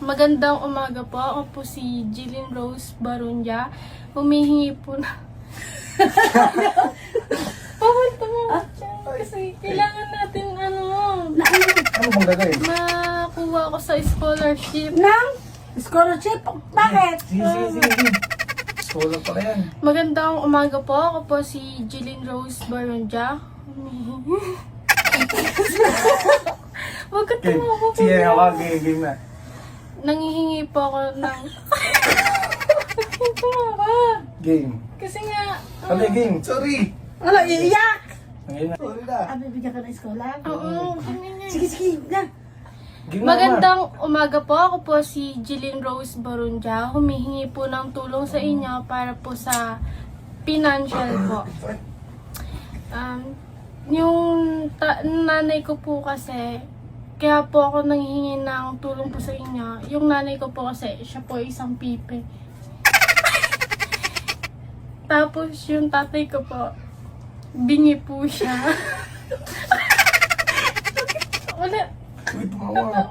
Magandang umaga po. Ako po si Jillian Rose Barunja. Humihingi po na... Bawal tumawa siya. Kasi kailangan natin Ano bang gagawin? makuha ko sa scholarship. Nang? Scholarship? Bakit? Sige. Scholar pa yan. Magandang umaga po. Ako po si Jillian Rose Barunja. Huwag ka Game. tumawa po. Sige, ako game na. Nangihingi po ako ng... Huwag kang tumawa. Game. Kasi nga... Sabi, game. Sorry. Ano, iiyak? Ngayon na. Sorry na. Bibigyan ka ng eskola? Oo, ganyan. Sige, na. Game na, Magandang umaga po. Ako po si Jillian Rose Barunja. Humihingi po ng tulong sa inyo para po sa financial po. Yung nanay ko po kasi, kaya po ako nanghihingi ng tulong po sa inyo. Yung nanay ko po kasi, siya po isang pipe. Tapos yung tatay ko po, bingi po siya. Wala. Uy, tumawa.